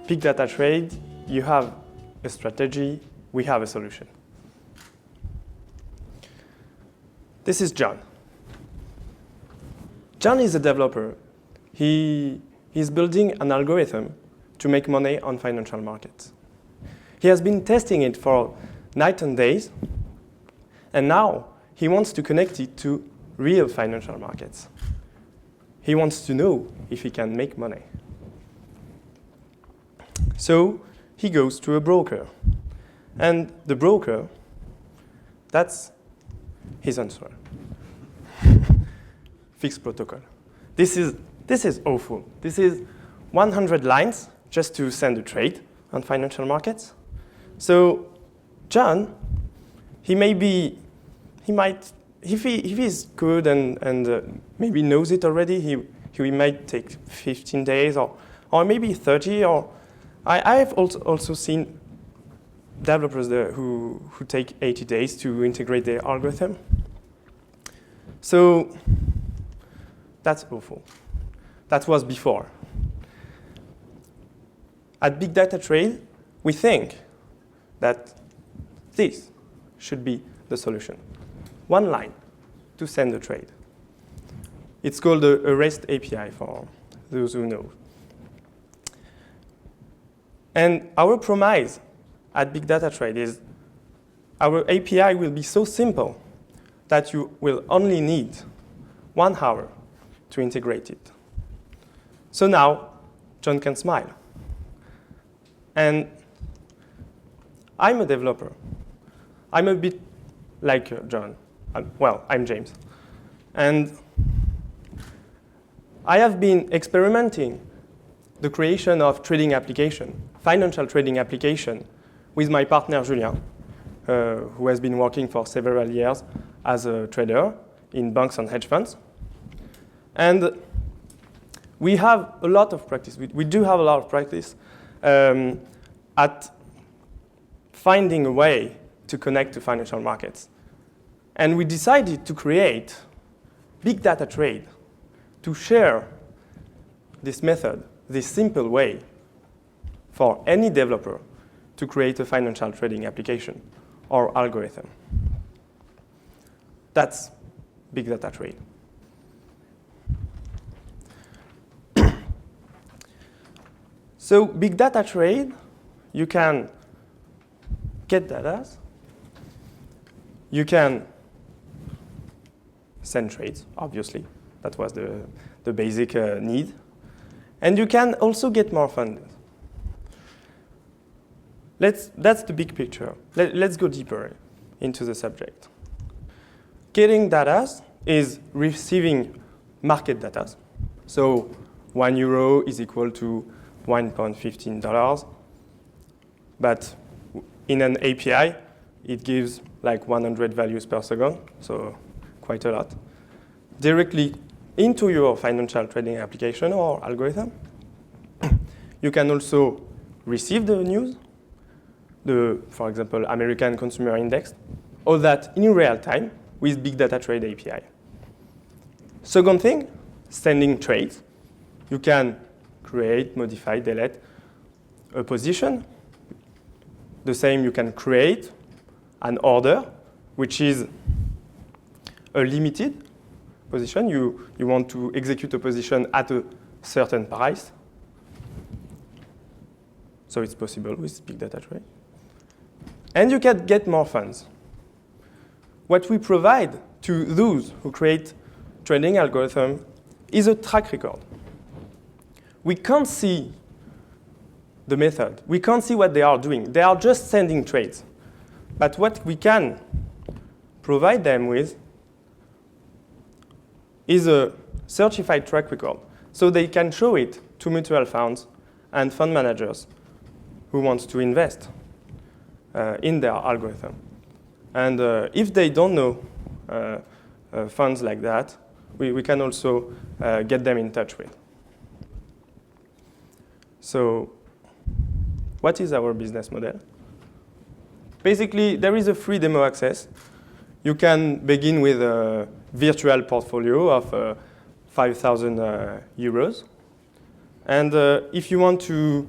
Big data trade, you have a strategy, we have a solution. This is John. John is a developer. He's building an algorithm to make money on financial markets. He has been testing it for night and days, and now he wants to connect it to real financial markets. He wants to know if he can make money. So he goes to a broker. And the broker, that's his answer. Fixed protocol. This is awful. This is 100 lines just to send a trade on financial markets. So John, if he's good and maybe knows it already, he might take 15 days or maybe 30. Or I've also seen developers there who take 80 days to integrate their algorithm. So that's awful. That was before. At Big Data Trade, we think that this should be the solution. One line to send a trade. It's called a REST API for those who know. And our promise at Big Data Trade is our API will be so simple that you will only need 1 hour to integrate it. So now, John can smile. And I'm a developer. I'm a bit like John. I'm James. And I have been experimenting the creation of trading application, financial trading application, with my partner, Julien, who has been working for several years as a trader in banks and hedge funds. And we have a lot of practice. We do have a lot of practice at finding a way to connect to financial markets. And we decided to create Big Data Trade to share this method, this simple way for any developer to create a financial trading application or algorithm. That's Big Data Trade. So Big Data Trade, you can get data, you can send trades, obviously. That was the basic need. And you can also get more funding. That's the big picture. Let's go deeper into the subject. Getting data is receiving market data. So €1 is equal to $1.15. But in an API, it gives like 100 values per second, so quite a lot, directly into your financial trading application or algorithm. You can also receive the news, for example, American Consumer Index, all that in real time with Big Data Trade API. Second thing, sending trades. You can create, modify, delete a position. The same, you can create an order, which is a limited position. You want to execute a position at a certain price. So it's possible with Big Data Trade. And you can get more funds. What we provide to those who create trading algorithm is a track record. We can't see the method. We can't see what they are doing. They are just sending trades. But what we can provide them with is a certified track record. So they can show it to mutual funds and fund managers who want to invest in their algorithm. And if they don't know funds like that, we can also get them in touch with. So what is our business model? Basically, there is a free demo access. You can begin with a virtual portfolio of 5,000 euros. And if you want to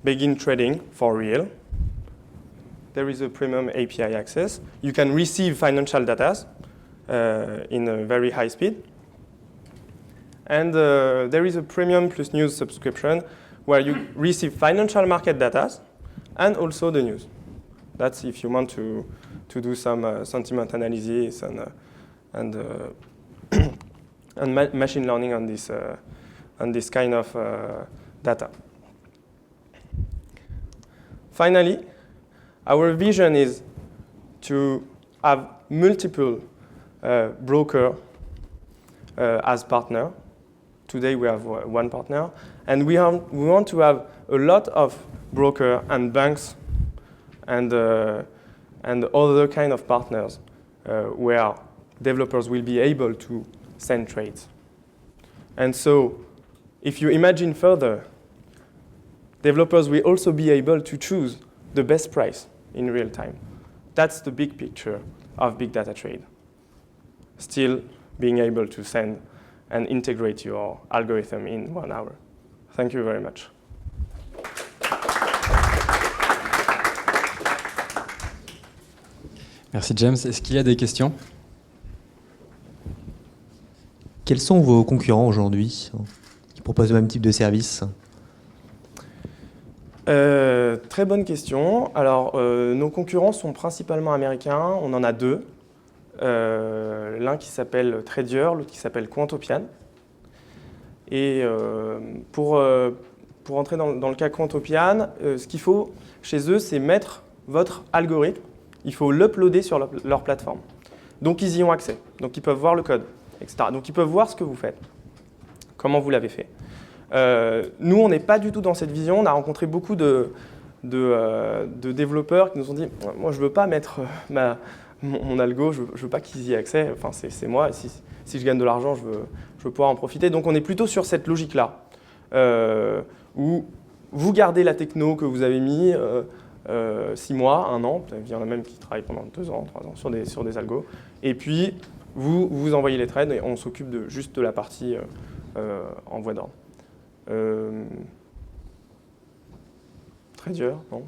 begin trading for real. There is a premium API access. You can receive financial data in a very high speed. And there is a premium plus news subscription where you receive financial market data and also the news. That's if you want to do some sentiment analysis and machine learning on this kind of data. Finally, our vision is to have multiple brokers as partner. Today we have one partner, and we want to have a lot of brokers and banks and other kind of partners where developers will be able to send trades. And so, if you imagine further, developers will also be able to choose the best price in real time. That's the big picture of big data trade. Still being able to send and integrate your algorithm in 1 hour. Thank you very much. Merci James. Est-ce qu'il y a des questions? Quels sont vos concurrents aujourd'hui qui proposent le même type de service? Très bonne question. Alors, nos concurrents sont principalement américains. On en a deux. L'un qui s'appelle Tradier, l'autre qui s'appelle Quantopian. Et pour entrer dans le cas Quantopian, ce qu'il faut chez eux, c'est mettre votre algorithme. Il faut l'uploader sur leur plateforme. Donc, ils y ont accès. Donc, ils peuvent voir le code, etc. Donc, ils peuvent voir ce que vous faites, comment vous l'avez fait. Nous, on n'est pas du tout dans cette vision. On a rencontré beaucoup de développeurs qui nous ont dit « Moi, je ne veux pas mettre mon algo, je ne veux pas qu'ils y aient accès. Enfin, c'est moi. Si je gagne de l'argent, je veux pouvoir en profiter. » Donc, on est plutôt sur cette logique-là, où vous gardez la techno que vous avez mis 6 mois, 1 an. Il y en a même qui travaillent pendant 2 ans, 3 ans sur des algos. Et puis, vous envoyez les trades et on s'occupe juste de la partie en voie d'ordre. Tradier, non?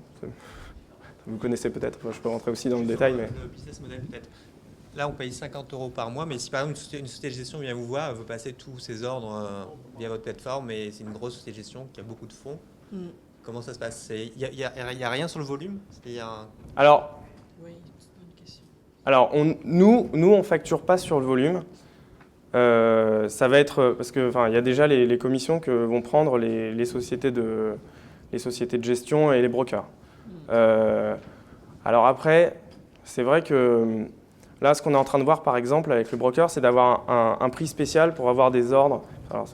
Vous connaissez peut-être, je peux rentrer aussi dans le détail. Mais... Le business model peut-être. Là, on paye 50 € par mois, mais si par exemple une société de gestion vient vous voir, elle veut passer tous ses ordres via votre plateforme, et c'est une grosse société de gestion qui a beaucoup de fonds, comment ça se passe? Il n'y a rien sur le volume? Alors, oui, c'est une bonne question. Alors nous, on ne facture pas sur le volume. Ça va être, parce qu'il y a déjà les commissions que vont prendre les sociétés de gestion et les brokers. Alors après, c'est vrai que là, ce qu'on est en train de voir, par exemple, avec le broker, c'est d'avoir un prix spécial pour avoir des ordres. Alors,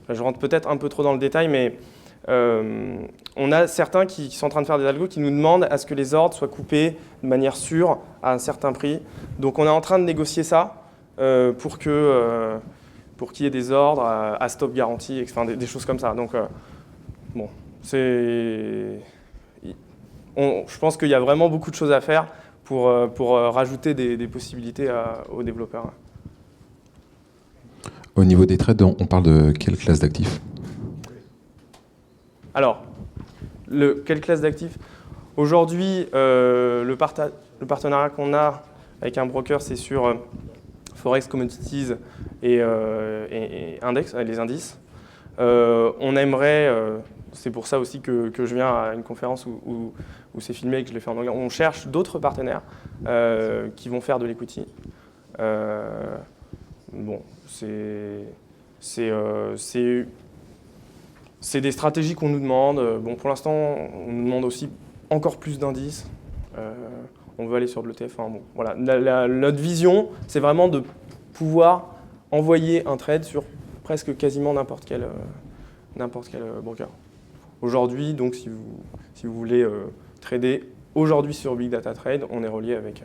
je rentre peut-être un peu trop dans le détail, mais on a certains qui sont en train de faire des algos qui nous demandent à ce que les ordres soient coupés de manière sûre à un certain prix. Donc, on est en train de négocier ça pour qu'il y ait des ordres à stop garantie, enfin, des choses comme ça. Donc, bon, je pense qu'il y a vraiment beaucoup de choses à faire pour rajouter des possibilités aux développeurs. Au niveau des trades, on parle de quelle classe d'actifs? Alors, quelle classe d'actifs? Aujourd'hui, le partenariat qu'on a avec un broker, c'est sur Forex, Commodities et les indices. On aimerait, c'est pour ça aussi que je viens à une conférence où c'est filmé et que je l'ai fait en anglais, on cherche d'autres partenaires qui vont faire de l'equity. Bon, c'est des stratégies qu'on nous demande. Bon, pour l'instant, on nous demande aussi encore plus d'indices. On veut aller sur de l'ETF. Enfin, bon, voilà. Notre vision, c'est vraiment de pouvoir envoyer un trade sur presque quasiment n'importe quel broker. Aujourd'hui, donc, si vous voulez trader aujourd'hui sur Big Data Trade, on est relié avec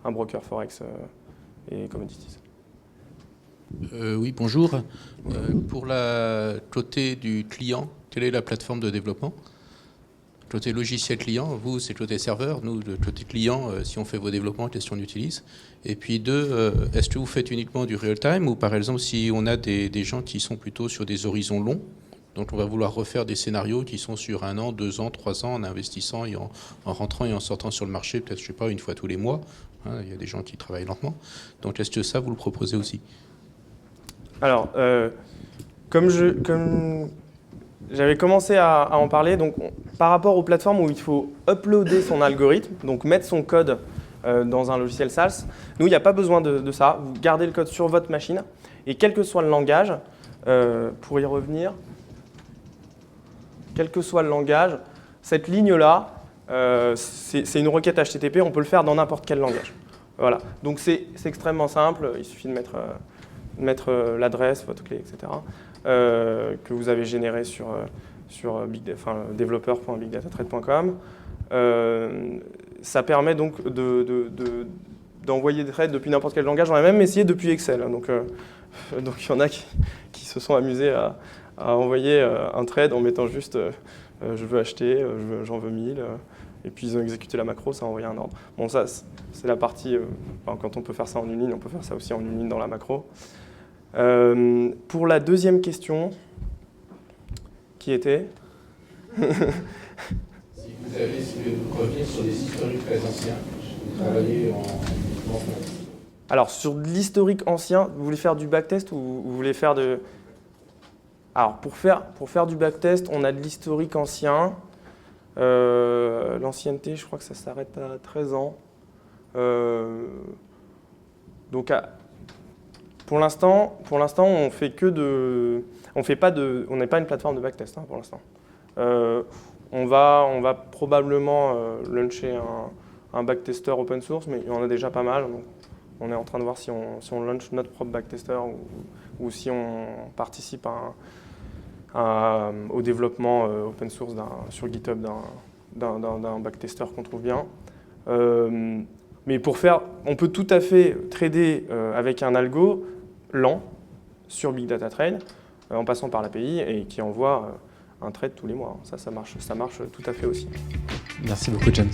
un broker Forex et Commodities. Oui, bonjour. Pour la côté du client, quelle est la plateforme de développement? Côté logiciel client, vous, c'est côté serveur. Nous, de côté client, si on fait vos développements, qu'est-ce qu'on utilise? Et puis deux, est-ce que vous faites uniquement du real-time ou par exemple, si on a des gens qui sont plutôt sur des horizons longs, Donc on va vouloir refaire des scénarios qui sont sur 1 an, 2 ans, 3 ans, en investissant et en rentrant et en sortant sur le marché, peut-être, je sais pas, une fois tous les mois. Hein, il y a des gens qui travaillent lentement. Donc est-ce que ça, vous le proposez aussi? Alors, comme j'avais commencé à en parler, donc par rapport aux plateformes où il faut uploader son algorithme, donc mettre son code dans un logiciel SaaS, nous, il n'y a pas besoin de ça. Vous gardez le code sur votre machine et quel que soit le langage, pour y revenir, quel que soit le langage, cette ligne-là, c'est une requête HTTP, on peut le faire dans n'importe quel langage. Voilà. Donc c'est extrêmement simple, il suffit de mettre l'adresse, votre clé, etc., que vous avez généré sur developer.bigdatatrade.com. Ça permet donc d'envoyer des threads depuis n'importe quel langage. On a même essayé depuis Excel. Donc il y en a qui se sont amusés à envoyer un thread en mettant juste je veux acheter, j'en veux 1000. Et puis ils ont exécuté la macro, ça a envoyé un ordre. Bon, ça, c'est la partie, quand on peut faire ça en une ligne, on peut faire ça aussi en une ligne dans la macro. Pour la deuxième question, qui était Si vous revenir sur des historiques très anciens, vous travaillez en Alors, sur de l'historique ancien, vous voulez faire du backtest ou vous voulez faire de... Alors, pour faire du backtest, on a de l'historique ancien. L'ancienneté, je crois que ça s'arrête à 13 ans. Donc, pour l'instant, on fait que de... On n'est pas une plateforme de backtest pour l'instant. On va probablement launcher un backtester open source, mais il y en a déjà pas mal. Donc on est en train de voir si on launch notre propre backtester ou si on participe au développement open source sur GitHub d'un backtester qu'on trouve bien. Mais on peut tout à fait trader avec un algo lent sur Big Data Trade en passant par l'API et qui envoie un trade tous les mois. Ça marche tout à fait aussi. Merci beaucoup, James.